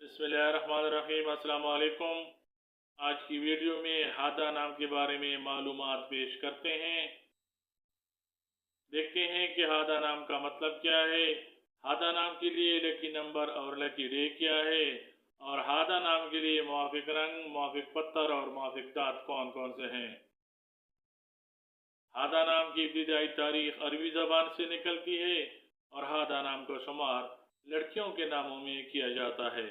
बिस्मिल्लाहिर्रहमानिर्रहीम। अस्सलाम वालेकुम। आज की वीडियो में हादा नाम के बारे में मालूमात पेश करते हैं। देखते हैं कि हादा नाम का मतलब क्या है, हादा नाम के लिए लकी नंबर और लकी डे क्या है, और हादा नाम के लिए मुवाफिक रंग, मुवाफिक पत्थर और मुवाफिक दांत कौन कौन से हैं। हादा नाम की इब्तिदाई तारीख अरबी ज़बान से निकलती है और हादा नाम का शुमार लड़कियों के नामों में किया जाता है।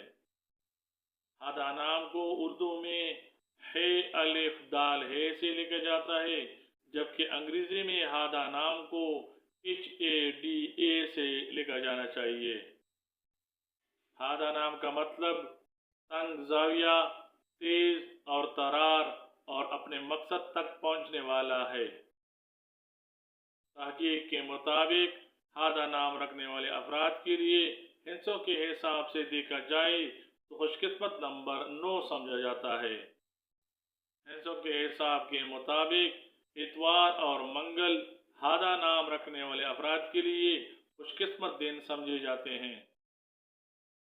हादा नाम को उर्दू में हे अलिफ दाल हे से लिखा जाता है, जबकि अंग्रेजी में हादा नाम को HADA से लिखा जाना चाहिए। हादा नाम का मतलब तंग जाविया, तेज और तरार और अपने मकसद तक पहुंचने वाला है। तहकीक के मुताबिक हादा नाम रखने वाले अफराद के लिए हिस्सों के हिसाब से देखा जाए तो खुशकिस्मत नंबर 9 समझा जाता है। हिस्सों के हिसाब के मुताबिक इतवार और मंगल हादा नाम रखने वाले अफराद के लिए खुशकिस्मत दिन समझे जाते हैं।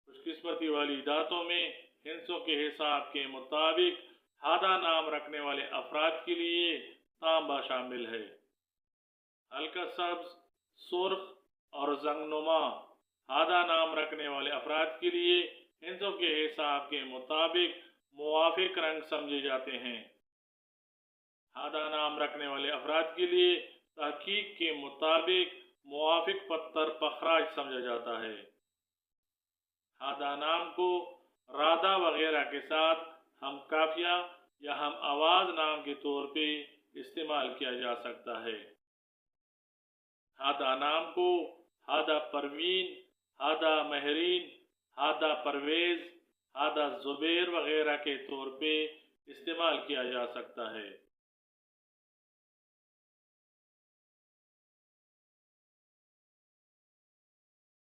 खुशकिस्मती वाली दातों में हिस्सों के हिसाब के मुताबिक हादा नाम रखने वाले अफराद के लिए तांबा शामिल है। हल्का सब्ज, सुर्ख और जंगनुमा हादा नाम रखने वाले अफराद के लिए हिंसों के हिसाब के मुताबिक मुवाफिक रंग समझे जाते हैं। हादा नाम रखने वाले अफराद के लिए तहकीक के मुताबिक मुवाफिक पत्थर पखराज समझा जाता है। हादा नाम को राधा वगैरह के साथ हम काफिया या हम आवाज नाम के तौर पे इस्तेमाल किया जा सकता है। हादा नाम को हादा परवीन, हादा महरीन, हादा परवेज, हादा जुबैर वगैरह के तौर पे इस्तेमाल किया जा सकता है।